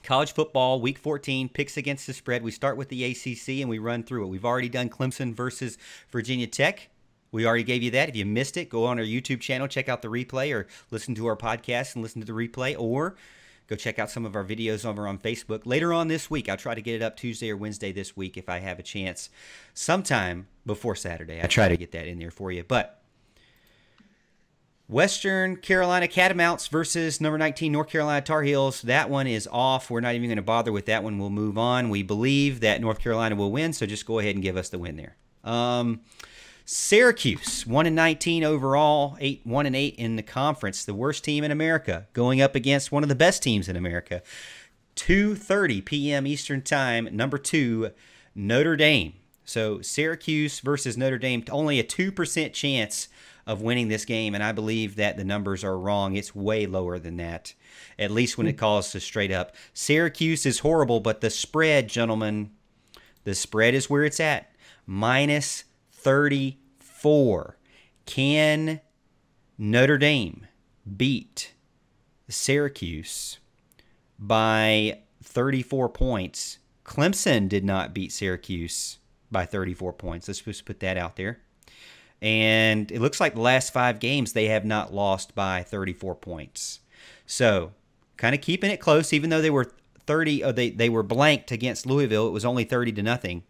College football, week 14, picks against the spread. We start with the ACC and we run through it. We've already done Clemson versus Virginia Tech. We already gave you that. If you missed it, go on our YouTube channel, check out the replay, or listen to our podcast and listen to the replay, or go check out some of our videos over on Facebook. Later on this week, I'll try to get it up Tuesday or Wednesday this week if I have a chance. Sometime before Saturday, I try to get that in there for you. But Western Carolina Catamounts versus number 19 North Carolina Tar Heels. That one is off. We're not even going to bother with that one. We'll move on. We believe that North Carolina will win, so just go ahead and give us the win there. Syracuse, 1-19 overall, 1-8 in the conference. The worst team in America, going up against one of the best teams in America. 2:30 p.m. Eastern Time, number 2, Notre Dame. So Syracuse versus Notre Dame, only a 2% chance of winning this game, and I believe that the numbers are wrong. It's way lower than that, at least when it calls to straight up. Syracuse is horrible, but the spread, gentlemen, the spread is where it's at. Minus 34. Can Notre Dame beat Syracuse by 34 points? Clemson did not beat Syracuse by 34 points. Let's just put that out there. And it looks like the last 5 games they have not lost by 34 points. So kind of keeping it close, even though they were 30, they were blanked against Louisville. It was only 30-0.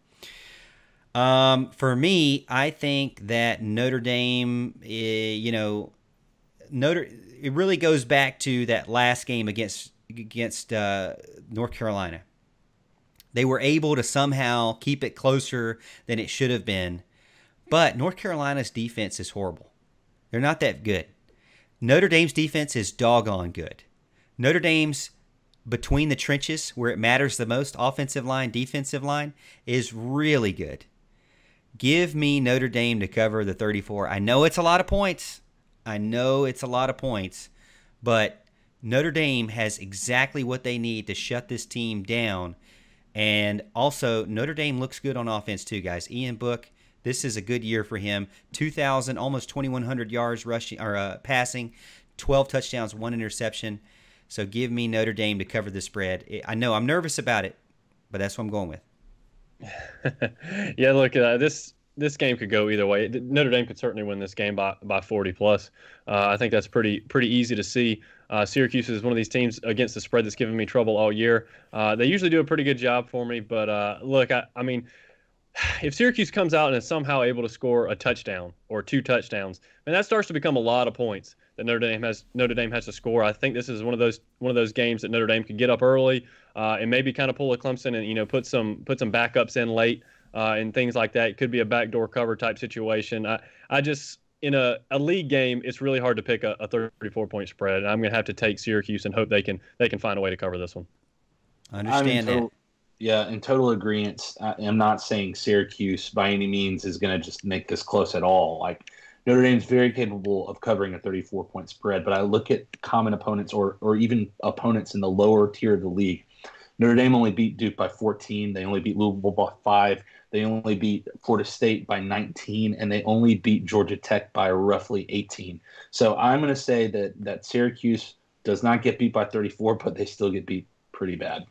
For me, I think that Notre Dame, it really goes back to that last game against North Carolina. They were able to somehow keep it closer than it should have been. But North Carolina's defense is horrible. They're not that good. Notre Dame's defense is doggone good. Notre Dame's between the trenches, where it matters the most, offensive line, defensive line, is really good. Give me Notre Dame to cover the 34. I know it's a lot of points. But Notre Dame has exactly what they need to shut this team down. And also, Notre Dame looks good on offense too, guys. Ian Book, this is a good year for him. 2,000, almost 2,100 yards rushing or passing, 12 touchdowns, 1 interception. So give me Notre Dame to cover the spread. I know I'm nervous about it, but that's what I'm going with. Yeah, look, this game could go either way. Notre Dame could certainly win this game by 40 plus. I think that's pretty easy to see. Syracuse is one of these teams against the spread that's given me trouble all year. They usually do a pretty good job for me, but look, I mean, if Syracuse comes out and is somehow able to score a touchdown or 2 touchdowns, and that starts to become a lot of points that Notre Dame has to score. I think this is one of those games that Notre Dame could get up early and maybe kind of pull a Clemson and put some backups in late and things like that. It could be a backdoor cover type situation. I just, in a league game, it's really hard to pick a 34-point spread, and I'm going to have to take Syracuse and hope they can find a way to cover this one. I understand that. Yeah, in total agreement. I'm not saying Syracuse by any means is going to just make this close at all. Like, Notre Dame's very capable of covering a 34-point spread, but I look at common opponents or even opponents in the lower tier of the league. Notre Dame only beat Duke by 14. They only beat Louisville by 5. They only beat Florida State by 19, and they only beat Georgia Tech by roughly 18. So I'm going to say that Syracuse does not get beat by 34, but they still get beat pretty bad.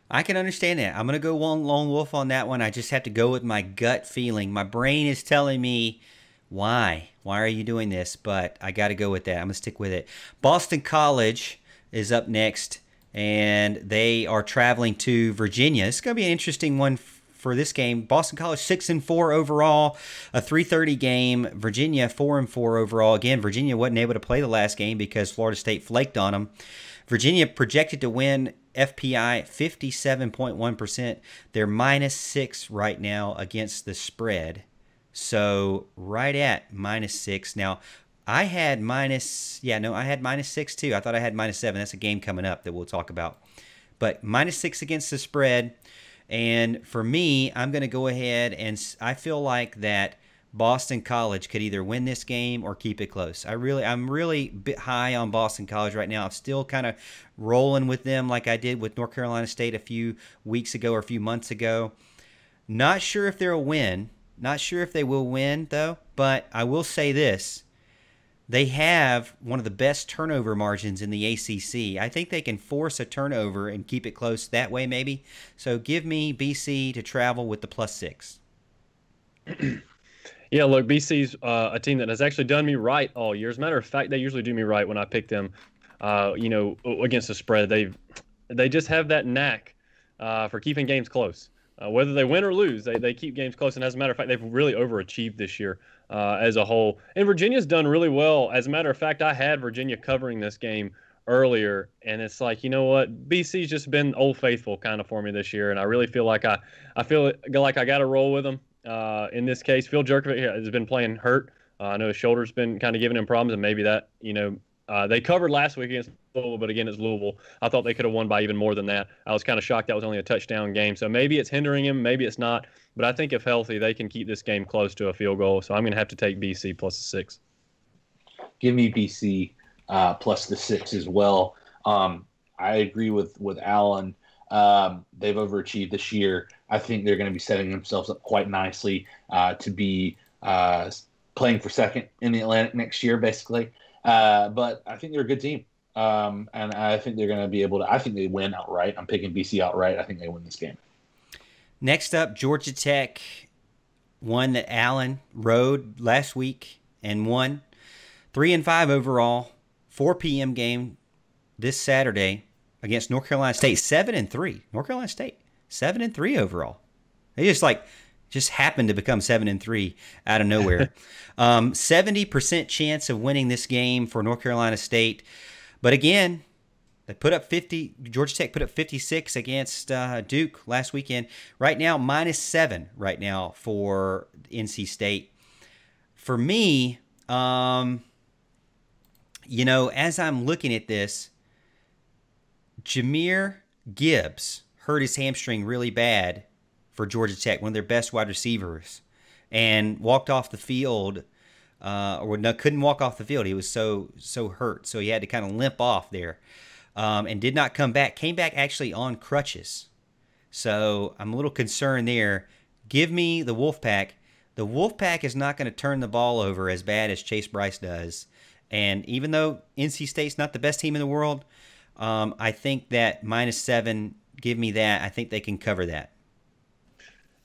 I can understand that. I'm going to go lone wolf on that one. I just have to go with my gut feeling. My brain is telling me, why? Why are you doing this? But I got to go with that. I'm going to stick with it. Boston College is up next, and they are traveling to Virginia. It's going to be an interesting one for this game. Boston College 6-4 overall, a 3:30 game. Virginia 4-4 overall. Again, Virginia wasn't able to play the last game because Florida State flaked on them. Virginia projected to win FPI 57.1%. They're -6 right now against the spread. So right at -6. Now, I had -6 too. I thought I had -7. That's a game coming up that we'll talk about. But -6 against the spread. And for me, I'm going to go ahead and I feel like that Boston College could either win this game or keep it close. I'm really bit high on Boston College right now. I'm still kind of rolling with them like I did with North Carolina State a few weeks ago or a few months ago. Not sure if they'll win. Not sure if they will win, though. But I will say this. They have one of the best turnover margins in the ACC. I think they can force a turnover and keep it close that way, maybe. So give me BC to travel with the +6. Yeah, look, BC's a team that has actually done me right all year. As a matter of fact, they usually do me right when I pick them. Against the spread, they just have that knack for keeping games close. Whether they win or lose, they keep games close. And as a matter of fact, they've really overachieved this year as a whole. And Virginia's done really well. As a matter of fact, I had Virginia covering this game earlier, and it's like, you know what, BC's just been Old Faithful kind of for me this year, and I really feel like I got to roll with them in this case. Phil Jerkovic has been playing hurt. I know his shoulder's been kind of giving him problems, and maybe that, they covered last week against Louisville, but again, it's Louisville. I thought they could have won by even more than that. I was kind of shocked that was only a touchdown game. So maybe it's hindering him, maybe it's not. But I think if healthy, they can keep this game close to a field goal. So I'm going to have to take BC +6. Give me BC plus the 6 as well. I agree with Alan. They've overachieved this year. I think they're going to be setting themselves up quite nicely to be playing for second in the Atlantic next year, basically. But I think they're a good team. And I think they're going to be able to – I think they win outright. I'm picking BC outright. I think they win this game. Next up, Georgia Tech, one that Allen rode last week and won. 3-5 overall, 4 p.m. game this Saturday against North Carolina State. 7-3. North Carolina State, 7-3 overall. They just happened to become 7-3 out of nowhere. 70% chance of winning this game for North Carolina State. But again, they put up 50. Georgia Tech put up 56 against Duke last weekend. Right now, -7 right now for NC State. For me, as I'm looking at this, Jahmyr Gibbs hurt his hamstring really bad for Georgia Tech, one of their best wide receivers, and walked off the field, couldn't walk off the field. He was so hurt, so he had to kind of limp off there, and did not come back. Came back actually on crutches. So I'm a little concerned there. Give me the Wolfpack. The Wolfpack is not going to turn the ball over as bad as Chase Bryce does. And even though NC State's not the best team in the world, I think that -7, give me that. I think they can cover that.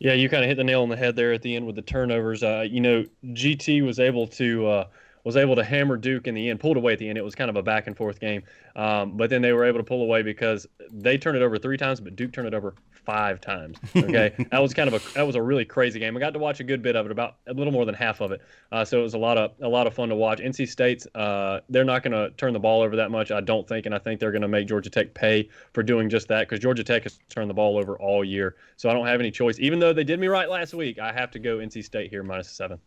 Yeah, you kind of hit the nail on the head there at the end with the turnovers. GT was able to hammer Duke in the end, pulled away at the end. It was kind of a back and forth game, but then they were able to pull away because they turned it over 3 times, but Duke turned it over 5 times. Okay, that was a really crazy game. I got to watch a good bit of it, about a little more than half of it. So it was a lot of fun to watch. NC State's they're not going to turn the ball over that much, I don't think, and I think they're going to make Georgia Tech pay for doing just that because Georgia Tech has turned the ball over all year. So I don't have any choice. Even though they did me right last week, I have to go NC State here -7.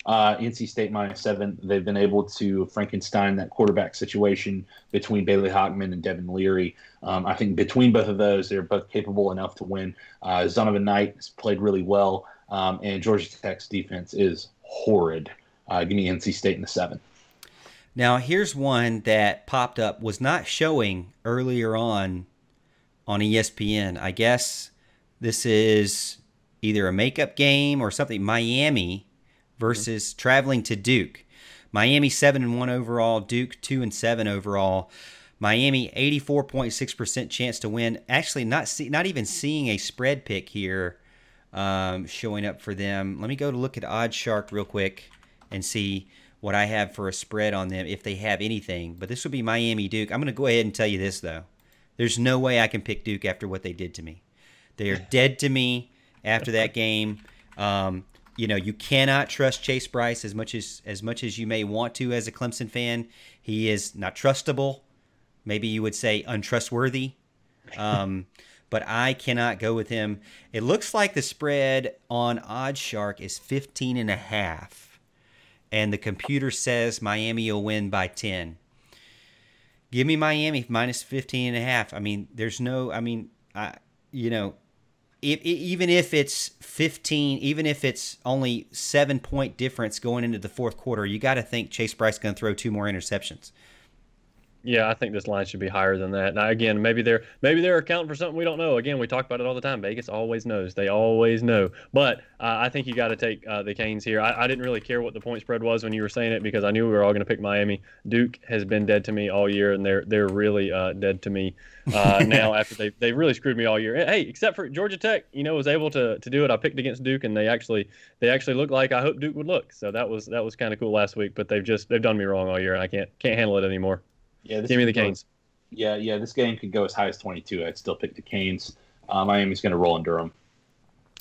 NC State -7. They've been able to Frankenstein that quarterback situation between Bailey Hockman and Devin Leary. I think between both of those, they're both capable enough to win. Zonovan Knight has played really well, and Georgia Tech's defense is horrid. Give me NC State in the 7. Now, here's one that popped up, was not showing earlier on ESPN. I guess this is either a makeup game or something. Miami versus traveling to Duke. Miami 7-1 overall, Duke 2-7 overall. Miami 84.6% chance to win. Actually, not even seeing a spread pick here showing up for them. Let me go to look at OddsShark real quick and see what I have for a spread on them if they have anything. But this would be Miami Duke. I'm going to go ahead and tell you this though. There's no way I can pick Duke after what they did to me. They are dead to me after that game. You cannot trust Chase Bryce as much as you may want to as a Clemson fan. He is not trustable. Maybe you would say untrustworthy. But I cannot go with him. It looks like the spread on OddsShark is 15.5. And the computer says Miami will win by 10. Give me Miami -15.5. I mean, there's no, even if it's 15, even if it's only 7-point difference going into the fourth quarter, you got to think Chase Bryce is going to throw 2 more interceptions. Yeah, I think this line should be higher than that. Now, again, maybe they're accounting for something we don't know. Again, we talk about it all the time. Vegas always knows. They always know. But I think you got to take the Canes here. I didn't really care what the point spread was when you were saying it because I knew we were all going to pick Miami. Duke has been dead to me all year, and they're really dead to me now after they really screwed me all year. Hey, except for Georgia Tech, was able to do it. I picked against Duke, and they actually looked like I hoped Duke would look. So that was kind of cool last week. But they've done me wrong all year, and I can't handle it anymore. Yeah, Give me the Canes. Yeah. This game could go as high as 22. I'd still pick the Canes. Miami's going to roll in Durham.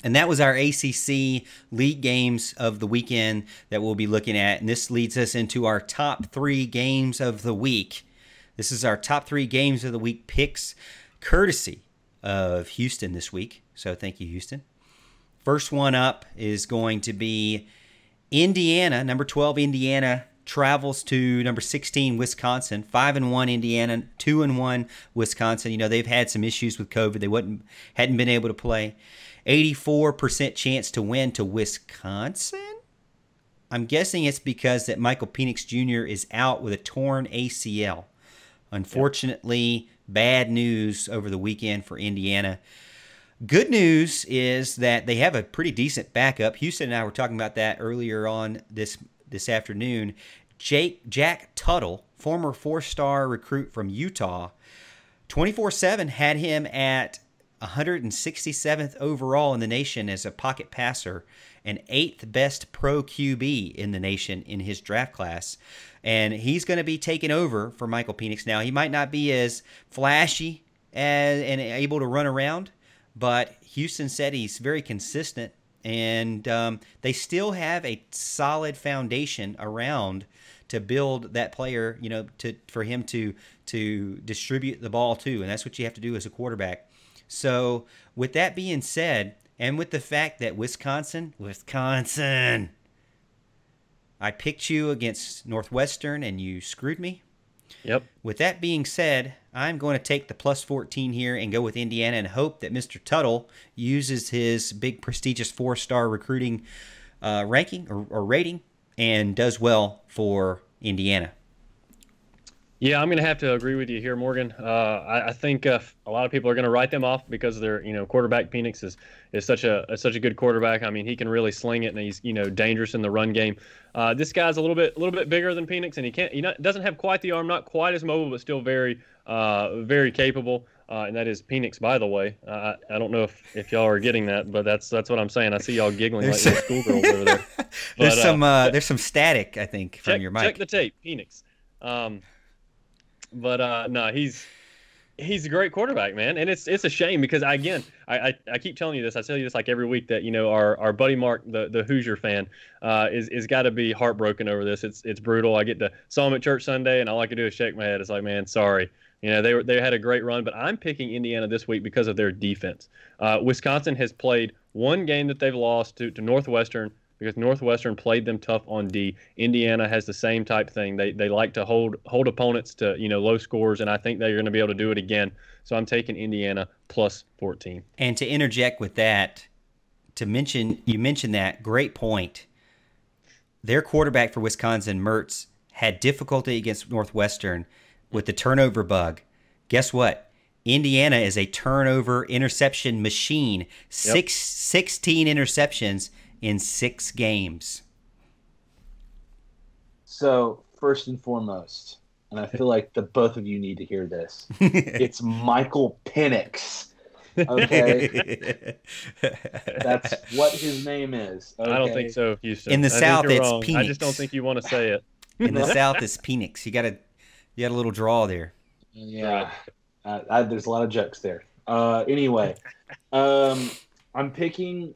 And that was our ACC league games of the weekend that we'll be looking at. And this leads us into our top 3 games of the week. This is our top 3 games of the week picks, courtesy of Houston this week. So thank you, Houston. First one up is going to be Indiana, number 12 Indiana, travels to number 16 Wisconsin. 5-1 Indiana, 2-1 Wisconsin. They've had some issues with COVID. They hadn't been able to play. 84% chance to win to Wisconsin. I'm guessing it's because that Michael Penix Jr. is out with a torn ACL. Unfortunately, bad news over the weekend for Indiana. Good news is that they have a pretty decent backup. Houston and I were talking about that earlier on this afternoon. Jack Tuttle, former 4-star recruit from Utah, 24/7 had him at 167th overall in the nation as a pocket passer and 8th best pro QB in the nation in his draft class. And he's going to be taking over for Michael Penix now. He might not be as flashy and able to run around, but Houston said he's very consistent. And they still have a solid foundation around to build that player, for him to distribute the ball to. And that's what you have to do as a quarterback. So with that being said, and with the fact that Wisconsin, I picked you against Northwestern and you screwed me. Yep. With that being said, I'm going to take the plus 14 here and go with Indiana and hope that Mr. Tuttle uses his big prestigious 4-star recruiting ranking or rating and does well for Indiana. Yeah, I'm going to have to agree with you here, Morgan. I think a lot of people are going to write them off because their quarterback Penix is such a good quarterback. I mean, he can really sling it, and he's dangerous in the run game. This guy's a little bit bigger than Penix, and he doesn't have quite the arm, not quite as mobile, but still very capable. And that is Penix, by the way. I don't know if y'all are getting that, but that's what I'm saying. I see y'all giggling like little schoolgirls over there. But, there's some static, I think, from your mic. Check the tape, Penix. But no, he's a great quarterback, man, and it's a shame because I keep telling you this. I tell you this like every week that our buddy Mark, the Hoosier fan, is got to be heartbroken over this. It's brutal. I saw him at church Sunday, and all I could do is shake my head. It's like, man, sorry. They had a great run, but I'm picking Indiana this week because of their defense. Wisconsin has played one game that they've lost to Northwestern, because Northwestern played them tough on D. Indiana has the same type thing. They like to hold opponents to low scores, and I think they're going to be able to do it again. So I'm taking Indiana plus 14. And to interject with that, you mentioned that great point. Their quarterback for Wisconsin, Mertz, had difficulty against Northwestern with the turnover bug. Guess what? Indiana is a turnover interception machine. Yep. 16 interceptions in 6 games. So first and foremost, and I feel like the both of you need to hear this, it's Michael Penix. Okay, that's what his name is. Okay? I don't think so, Houston. In the South, it's Penix. I just don't think you want to say it. In the South, it's Penix. You got a little draw there. Yeah, there's a lot of jokes there. Anyway, I'm picking.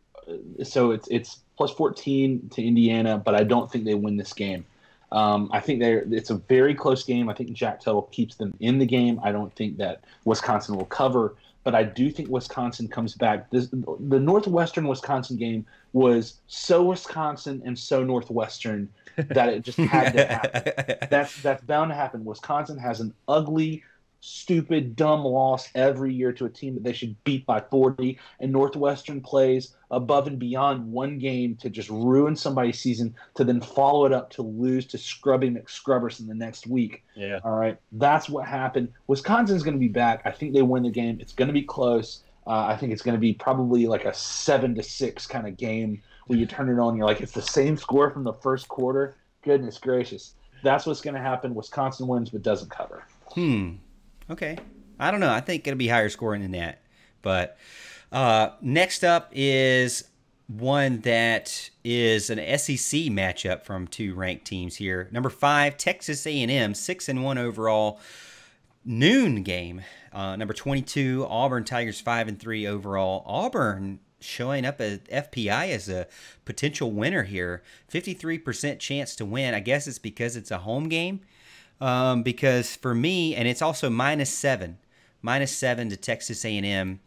So it's plus 14 to Indiana, but I don't think they win this game. I think it's a very close game. I think Jack Tuttle keeps them in the game. I don't think that Wisconsin will cover, but I do think Wisconsin comes back. The Northwestern-Wisconsin game was so Wisconsin and so Northwestern that it just had to happen. That's bound to happen. Wisconsin has an ugly stupid, dumb loss every year to a team that they should beat by 40, and Northwestern plays above and beyond one game to just ruin somebody's season, to then follow it up to lose to Scrubby McScrubbers in the next week. Yeah. All right. That's what happened. Wisconsin's going to be back. I think they win the game. It's going to be close. I think it's going to be probably like a 7-6 kind of game where you turn it on. You're like, it's the same score from the first quarter. Goodness gracious. That's what's going to happen. Wisconsin wins but doesn't cover. Okay. I don't know. I think it'll be higher scoring than that. But next up is one that is an SEC matchup from two ranked teams here. Number 5, Texas A&M, 6-1 overall. Noon game. Number 22, Auburn Tigers, 5-3 overall. Auburn showing up at FPI as a potential winner here. 53% chance to win. I guess it's because it's a home game. Because for me, and it's also -7 to Texas A&M.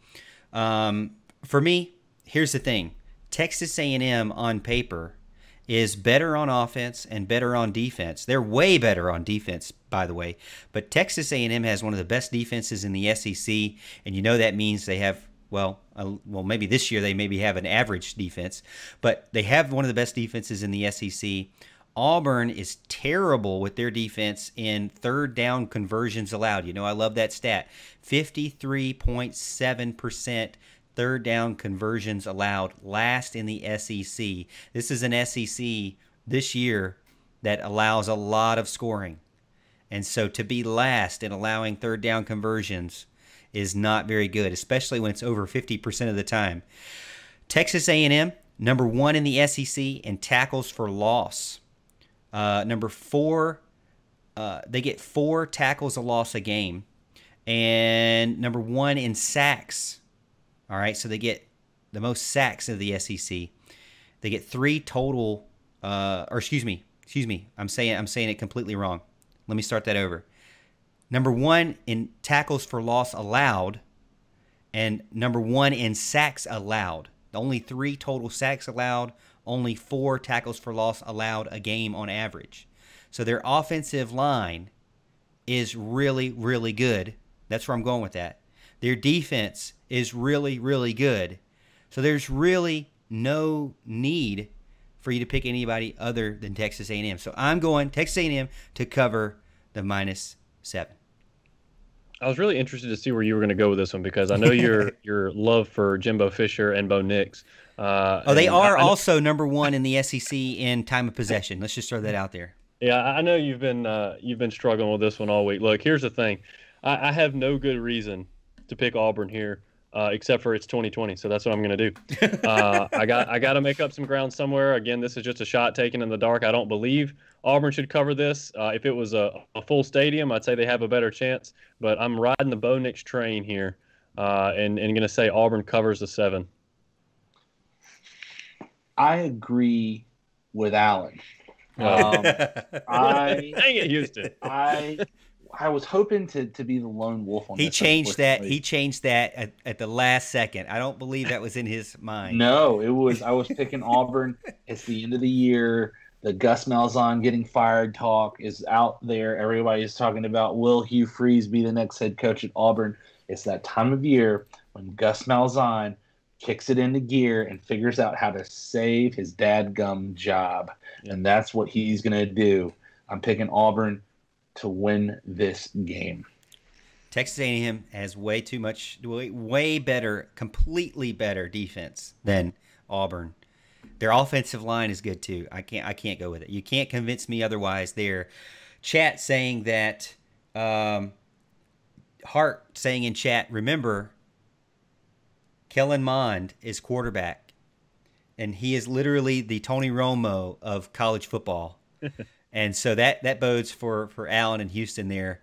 For me, here's the thing. Texas A&M on paper is better on offense and better on defense. They're way better on defense, by the way. But Texas A&M has one of the best defenses in the SEC, and you know that means they have, well, maybe this year they maybe have an average defense, but they have one of the best defenses in the SEC. Auburn is terrible with their defense in third down conversions allowed. You know, I love that stat. 53.7% third down conversions allowed, last in the SEC. This is an SEC this year that allows a lot of scoring. And so to be last in allowing third down conversions is not very good, especially when it's over 50% of the time. Texas A&M, number 1 in the SEC in tackles for loss. Number 4, they get 4 tackles a loss a game. And number 1 in sacks. All right, so they get the most sacks of the SEC. They get 3 total, excuse me, I'm saying it completely wrong. Let me start that over. Number 1 in tackles for loss allowed, and number 1 in sacks allowed. Only 3 total sacks allowed, only 4 tackles for loss allowed a game on average. So their offensive line is really, really good. That's where I'm going with that. Their defense is really, really good. So there's really no need for you to pick anybody other than Texas A&M. So I'm going Texas A&M to cover the -7. I was really interested to see where you were going to go with this one because I know your love for Jimbo Fisher and Bo Nix. They are also number 1 in the SEC in time of possession. Let's just throw that out there. Yeah, I know you've been struggling with this one all week. Look, here's the thing. I have no good reason to pick Auburn here, except for it's 2020, so that's what I'm going to do. I got to make up some ground somewhere. Again, this is just a shot taken in the dark. I don't believe Auburn should cover this. If it was a full stadium, I'd say they have a better chance. But I'm riding the Bo Nix train here, and going to say Auburn covers the 7. I agree with Alan. Dang it, Houston. I was hoping to be the lone wolf on this. He changed that at the last second. I don't believe that was in his mind. No, I was picking Auburn. It's the end of the year. The Gus Malzahn getting fired talk is out there. Everybody's talking about, will Hugh Freeze be the next head coach at Auburn? It's that time of year when Gus Malzahn kicks it into gear and figures out how to save his dadgum job. And that's what he's going to do. I'm picking Auburn to win this game. Texas A&M has way better, completely better defense than Auburn. Their offensive line is good too. I can't go with it. You can't convince me otherwise. There, chat saying that, Hart saying in chat, remember, Kellen Mond is quarterback, and he is literally the Tony Romo of college football. And so that bodes for Allen and Houston there.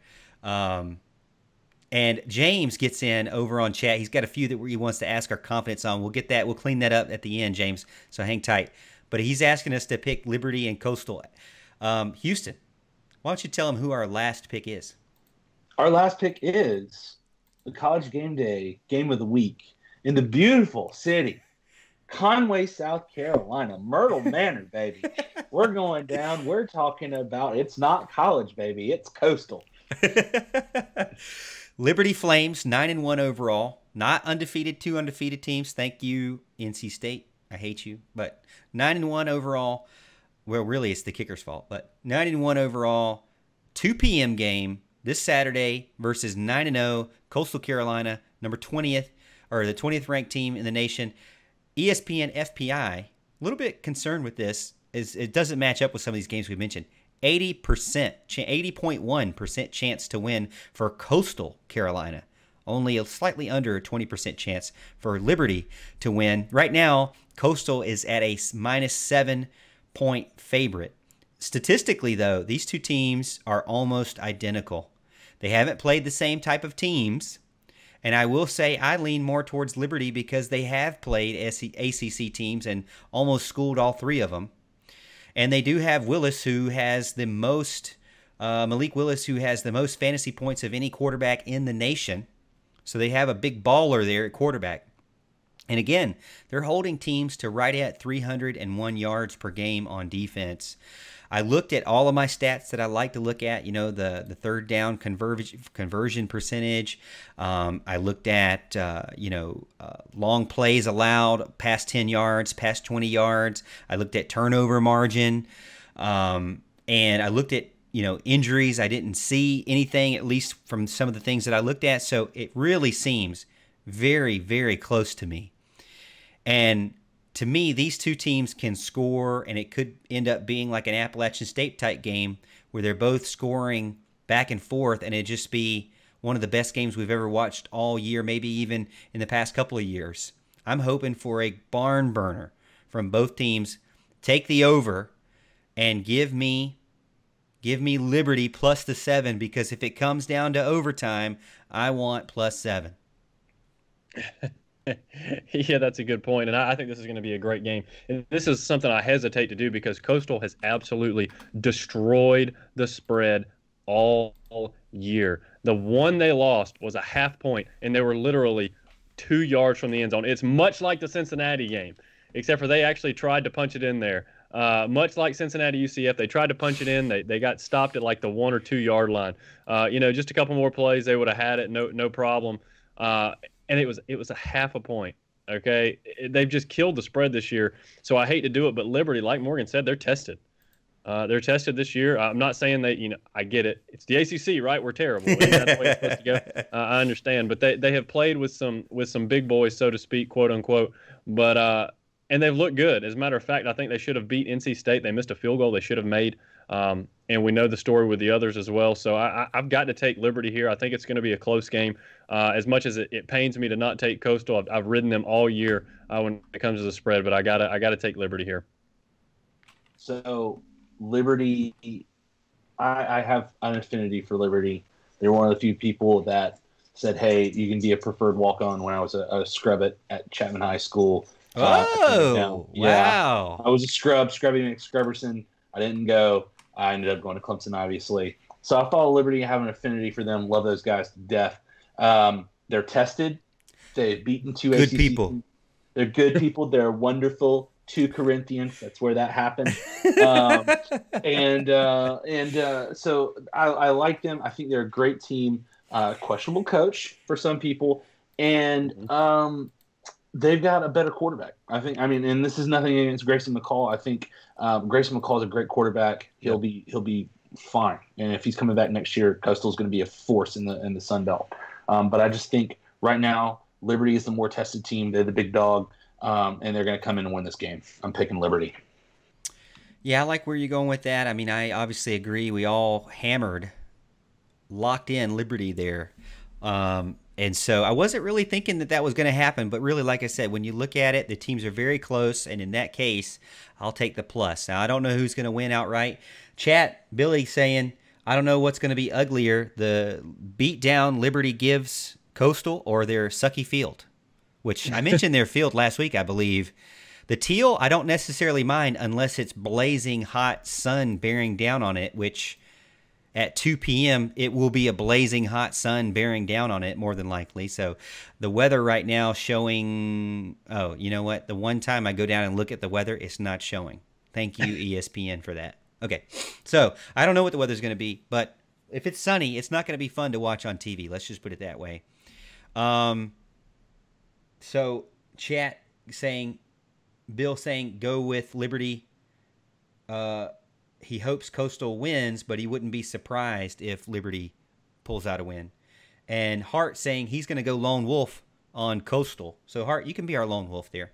And James gets in over on chat. He's got a few that he wants to ask our confidence on. We'll get that. We'll clean that up at the end, James. So hang tight. But he's asking us to pick Liberty and Coastal. Houston, why don't you tell him who our last pick is? Our last pick is the College Game Day Game of the Week in the beautiful city, Conway, South Carolina, Myrtle Manor, baby. We're going down. We're talking about, it's not college, baby. It's Coastal. Liberty Flames, 9-1 overall. Not undefeated, 2 undefeated teams. Thank you, NC State. I hate you. But 9-1 overall. Well, really, it's the kicker's fault. But 9-1 overall. 2 p.m. game this Saturday versus 9-0 Coastal Carolina, number 20th, or the 20th ranked team in the nation. ESPN FPI, a little bit concerned with this, is it doesn't match up with some of these games we mentioned. 80.1% chance to win for Coastal Carolina. Only a slightly under a 20% chance for Liberty to win. Right now, Coastal is at a -7-point favorite. Statistically, though, these two teams are almost identical. They haven't played the same type of teams. And I will say I lean more towards Liberty because they have played ACC teams and almost schooled all 3 of them. And they do have Willis, who has the most, Malik Willis, who has the most fantasy points of any quarterback in the nation. So they have a big baller there at quarterback. And again, they're holding teams to right at 301 yards per game on defense. I looked at all of my stats that I like to look at, the third down conversion percentage. I looked at, long plays allowed, past 10 yards, past 20 yards. I looked at turnover margin. And I looked at, injuries. I didn't see anything, at least from some of the things that I looked at. So it really seems very, very close to me. And to me, these two teams can score, and it could end up being like an Appalachian State type game where they're both scoring back and forth, and it'd just be one of the best games we've ever watched all year, maybe even in the past couple of years. I'm hoping for a barn burner from both teams. Take the over and give me Liberty plus the 7, because if it comes down to overtime, I want plus 7. Yeah, that's a good point. And I think this is going to be a great game. And this is something I hesitate to do because Coastal has absolutely destroyed the spread all year. The one they lost was a half point, and they were literally 2 yards from the end zone. It's much like the Cincinnati game, except for they actually tried to punch it in there. Much like Cincinnati UCF, they tried to punch it in. They got stopped at like the 1 or 2 yard line. Just a couple more plays, they would have had it, no problem. And it was a half a point. Okay, they've just killed the spread this year. So I hate to do it, but Liberty, like Morgan said, they're tested. They're tested this year. I'm not saying that I get it. It's the ACC, right? We're terrible. That's the way it's supposed to go. I understand, but they have played with some big boys, so to speak, quote unquote. But and they've looked good. As a matter of fact, I think they should have beat NC State. They missed a field goal they should have made. And we know the story with the others as well. So I've got to take Liberty here. I think it's going to be a close game. As much as it pains me to not take Coastal, I've ridden them all year when it comes to the spread. But I gotta take Liberty here. So Liberty, I have an affinity for Liberty. They're one of the few people that said, "Hey, you can be a preferred walk-on." When I was a scrub at Chapman High School. Wow! I was a Scrubby McScrubberson. I didn't go. I ended up going to Clemson, obviously. So I follow Liberty. I have an affinity for them. Love those guys to death. They're tested. They've beaten 2 good ACC people. Teams. They're good people. They're wonderful. 2 Corinthians. That's where that happened. So I like them. I think they're a great team. Questionable coach for some people, and they've got a better quarterback. And this is nothing against Grayson McCall. I think Grayson McCall is a great quarterback. He'll be fine. And if he's coming back next year, Coastal's going to be a force in the Sun Belt. But I just think right now Liberty is the more tested team. They're the big dog, and they're going to come in and win this game. I'm picking Liberty. Yeah, I like where you're going with that. I mean, I obviously agree. We all locked in Liberty there. And so I wasn't really thinking that was going to happen, but really, like I said, when you look at it, the teams are very close, and in that case, I'll take the plus. Now, I don't know who's going to win outright. Chat, Billy saying, I don't know what's going to be uglier, the beatdown Liberty gives Coastal or their sucky field, which I mentioned their field last week, I believe. The teal, I don't necessarily mind unless it's blazing hot sun bearing down on it, which at 2 p.m., it will be a blazing hot sun bearing down on it, more than likely. So the weather right now showing, oh, you know what? The one time I go down and look at the weather, it's not showing. Thank you, ESPN, for that. Okay, so I don't know what the weather's going to be, but if it's sunny, it's not going to be fun to watch on TV. Let's just put it that way. So chat saying, Bill saying, go with Liberty. He hopes Coastal wins, but he wouldn't be surprised if Liberty pulls out a win. And Hart saying he's going to go lone wolf on Coastal. So Hart, you can be our lone wolf there.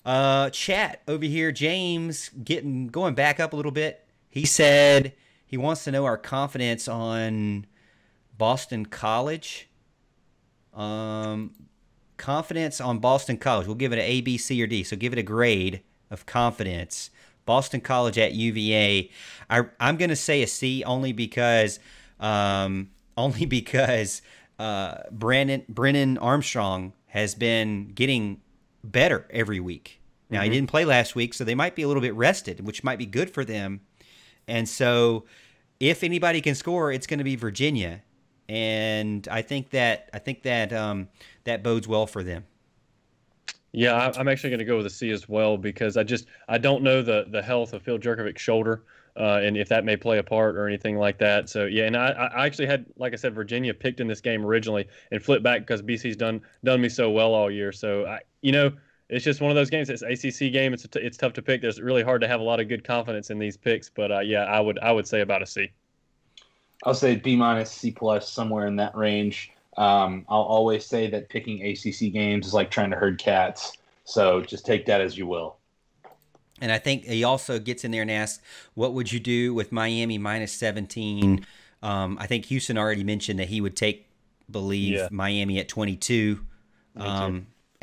Chat over here, James going back up a little bit. He said he wants to know our confidence on Boston College. Confidence on Boston College. We'll give it an A, B, C, or D. So give it a grade of confidence. Boston College at UVA. I'm going to say a C only because Brennan Armstrong has been getting better every week. Now, he didn't play last week, so they might be a little bit rested, which might be good for them. And so if anybody can score, it's going to be Virginia. And I think that bodes well for them. Yeah, I'm actually going to go with a C as well because I don't know the health of Phil Jerkovic's shoulder and if that may play a part or anything like that. So yeah, and I actually had, like I said, Virginia picked in this game originally and flipped back because BC's done me so well all year. So it's just one of those games. It's an ACC game. It's tough to pick. It's really hard to have a lot of good confidence in these picks. But yeah, I would say about a C. I'll say B minus, C plus, somewhere in that range. I'll always say that picking ACC games is like trying to herd cats. So just take that as you will. And I think he also gets in there and asks, what would you do with Miami minus 17? I think Houston already mentioned that he would believe Miami at 22.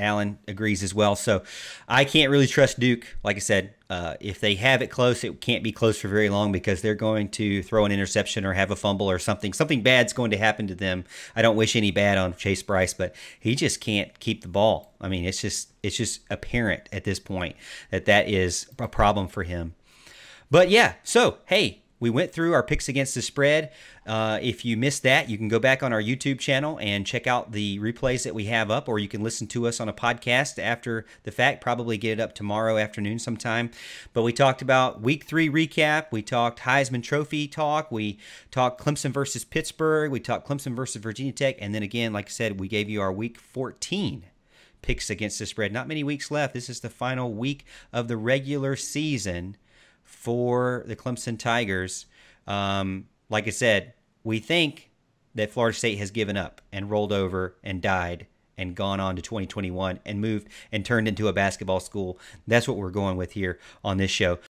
Alan agrees as well. So I can't really trust Duke. Like I said, if they have it close, it can't be close for very long because they're going to throw an interception or have a fumble or something. Something bad's going to happen to them. I don't wish any bad on Chase Bryce, but he just can't keep the ball. I mean, it's just apparent at this point that is a problem for him. But yeah, so hey, we went through our picks against the spread. If you missed that, you can go back on our YouTube channel and check out the replays that we have up, or you can listen to us on a podcast after the fact, probably get it up tomorrow afternoon sometime. But we talked about Week 3 recap. We talked Heisman Trophy talk. We talked Clemson versus Pittsburgh. We talked Clemson versus Virginia Tech. And then again, like I said, we gave you our Week 14 picks against the spread. Not many weeks left. This is the final week of the regular season for the Clemson Tigers. Like I said, we think that Florida State has given up and rolled over and died and gone on to 2021 and moved and turned into a basketball school. That's what we're going with here on this show.